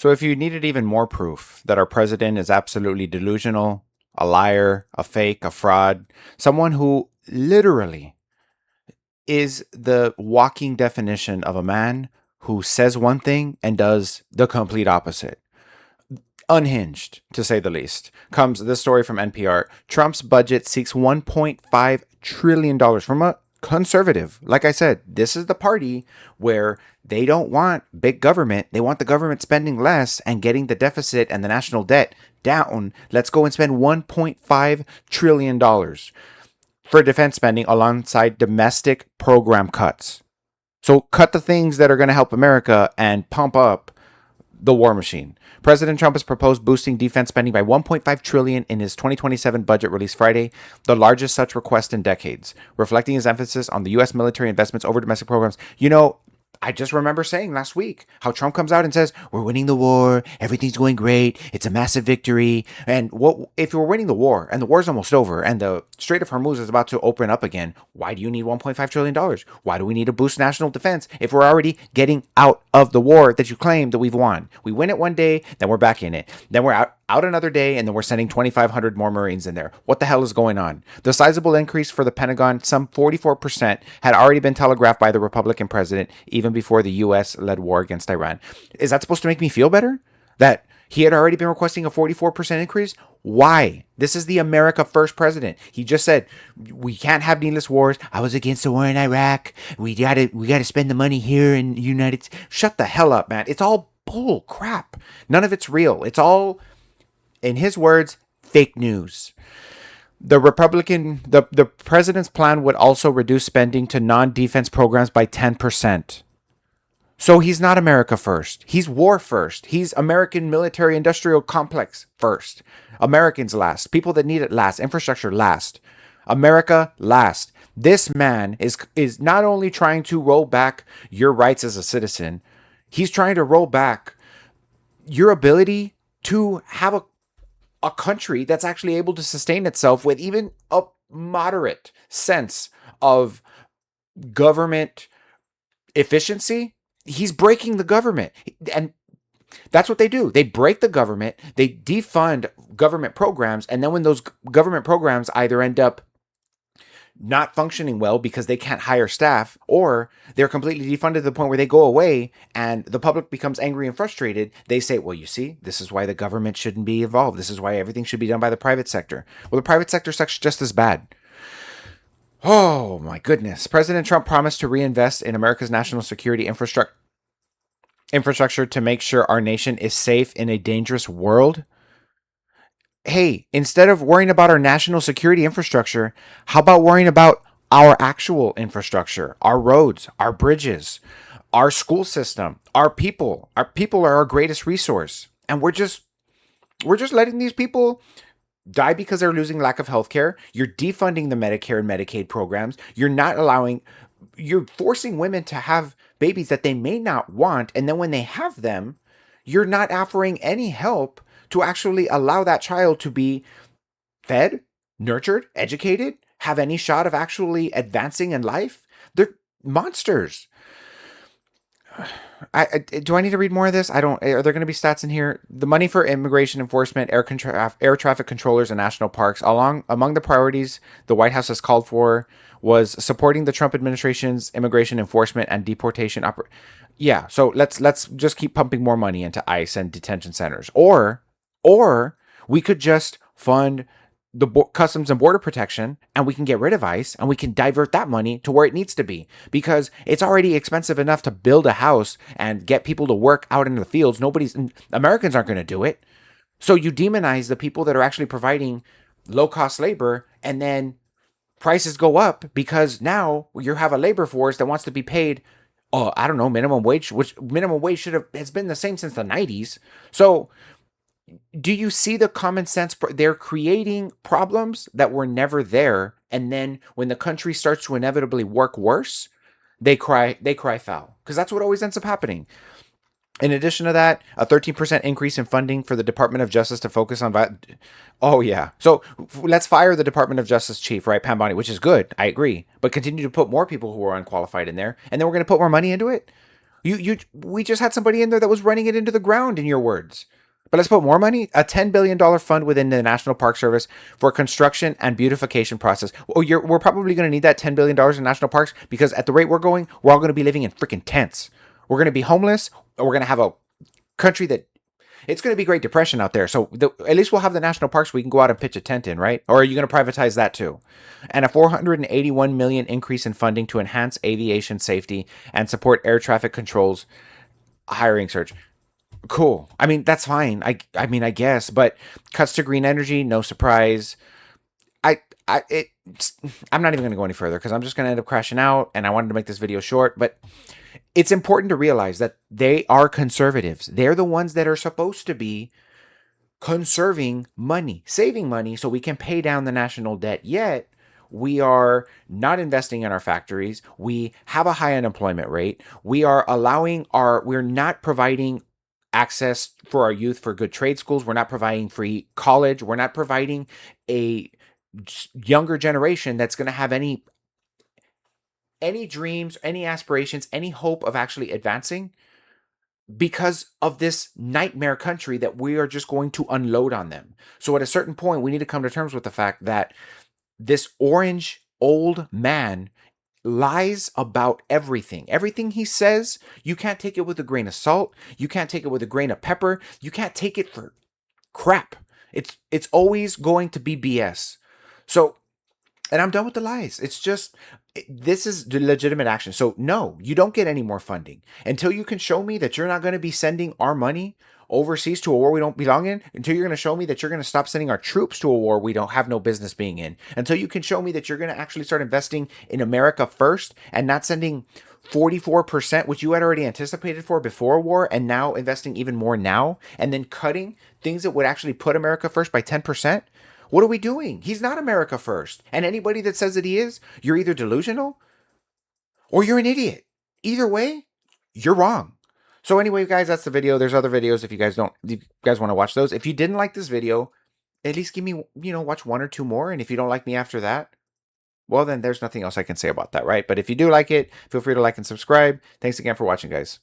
So, if you needed even more proof that our president is absolutely delusional, a liar, a fake, a fraud, someone who literally is the walking definition of a man who says one thing and does the complete opposite. Unhinged, to say the least, comes this story from NPR. Trump's budget seeks $1.5 trillion from a conservative. Like I said, this is the party where they don't want big government. They want the government spending less and getting the deficit and the national debt down. Let's go and spend $1.5 trillion for defense spending alongside domestic program cuts. So cut the things that are going to help America and pump up the war machine. President Trump has proposed boosting defense spending by 1.5 trillion in his 2027 budget released Friday, the largest such request in decades, reflecting his emphasis on the US military investments over domestic programs. I just remember saying last week how Trump comes out and says, "We're winning the war, everything's going great, it's a massive victory." And what if you're winning the war and the war's almost over and the Strait of Hormuz is about to open up again? Why do you need $1.5 trillion? Why do we need to boost national defense if we're already getting out of the war that you claim that we've won? We win it one day, then we're back in it. Then we're out another day, and then we're sending 2,500 more Marines in there. What the hell is going on? The sizable increase for the Pentagon, some 44%, had already been telegraphed by the Republican president even before the U.S.-led war against Iran. Is that supposed to make me feel better? That he had already been requesting a 44% increase? Why? This is the America First president. He just said, we can't have needless wars. I was against the war in Iraq. We gotta spend the money here in the United States. Shut the hell up, man. It's all bull crap. None of it's real. It's all, in his words, fake news. The president's plan would also reduce spending to non-defense programs by 10%. So he's not America first. He's war first. He's American military industrial complex first. Americans last. People that need it last. Infrastructure last. America last. This man is not only trying to roll back your rights as a citizen, he's trying to roll back your ability to have a country that's actually able to sustain itself with even a moderate sense of government efficiency. He's breaking the government. And that's what they do. They break the government, they defund government programs, and then when those government programs either end up not functioning well because they can't hire staff, or they're completely defunded to the point where they go away and the public becomes angry and frustrated, they say, well, you see, this is why the government shouldn't be involved. This is why everything should be done by the private sector. Well, the private sector sucks just as bad. Oh my goodness. President Trump promised to reinvest in America's national security infrastructure to make sure our nation is safe in a dangerous world. Hey, instead of worrying about our national security infrastructure, how about worrying about our actual infrastructure, our roads, our bridges, our school system, our people? Our people are our greatest resource. And we're just letting these people die because they're losing lack of health care. You're defunding the Medicare and Medicaid programs. You're forcing women to have babies that they may not want. And then when they have them, you're not offering any help to actually allow that child to be fed, nurtured, educated, have any shot of actually advancing in life. They're monsters. Do I need to read more of this? I don't. Are there going to be stats in here? The money for immigration enforcement, air traffic controllers, and national parks, among the priorities the White House has called for, was supporting the Trump administration's immigration enforcement and deportation. Yeah. So let's just keep pumping more money into ICE and detention centers, or we could just fund the Customs and Border Protection, and we can get rid of ICE, and we can divert that money to where it needs to be, because it's already expensive enough to build a house and get people to work out in the fields. Americans aren't going to do it. So you demonize the people that are actually providing low-cost labor, and then prices go up because now you have a labor force that wants to be paid, I don't know, minimum wage, which minimum wage has been the same since the 90s. So do you see the common sense? They're creating problems that were never there, and then when the country starts to inevitably work worse, they cry foul, because that's what always ends up happening. In addition to that, a 13% increase in funding for the Department of Justice to focus on oh yeah. So let's fire the Department of Justice chief, right, Pam Bondi, which is good. I agree, but continue to put more people who are unqualified in there, and then we're going to put more money into it. We just had somebody in there that was running it into the ground, in your words. But let's put more money. A $10 billion fund within the National Park Service for construction and beautification process. We're probably going to need that $10 billion in national parks, because at the rate we're going, we're all going to be living in freaking tents. We're going to be homeless. We're going to have a country that it's going to be Great Depression out there. So at least we'll have the national parks we can go out and pitch a tent in, right? Or are you going to privatize that too? And a 481 million increase in funding to enhance aviation safety and support air traffic controls hiring surge. Cool. I mean, that's fine. I mean, I guess, but cuts to green energy, no surprise. I I it I'm not even going to go any further because I'm just going to end up crashing out, and I wanted to make this video short, but it's important to realize that they are conservatives. They're the ones that are supposed to be conserving money, saving money so we can pay down the national debt. Yet we are not investing in our factories. We have a high unemployment rate. We're not providing access for our youth for good trade schools. We're not providing free college. We're not providing a younger generation that's going to have any dreams, any aspirations, any hope of actually advancing, because of this nightmare country that we are just going to unload on them. So at a certain point, we need to come to terms with the fact that this orange old man lies about everything. Everything he says, you can't take it with a grain of salt. You can't take it with a grain of pepper. You can't take it for crap. It's always going to be BS. So, and I'm done with the lies. It's just, this is the legitimate action. So no, you don't get any more funding until you can show me that you're not going to be sending our money overseas to a war we don't belong in, until you're going to show me that you're going to stop sending our troops to a war we don't have no business being in, until you can show me that you're going to actually start investing in America first and not sending 44%, which you had already anticipated for before a war, and now investing even more now, and then cutting things that would actually put America first by 10%. What are we doing? He's not America first. And anybody that says that he is, you're either delusional or you're an idiot. Either way, you're wrong. So anyway, guys, that's the video. There's other videos if you guys want to watch those. If you didn't like this video, at least give me, watch one or two more. And if you don't like me after that, well, then there's nothing else I can say about that, right? But if you do like it, feel free to like and subscribe. Thanks again for watching, guys.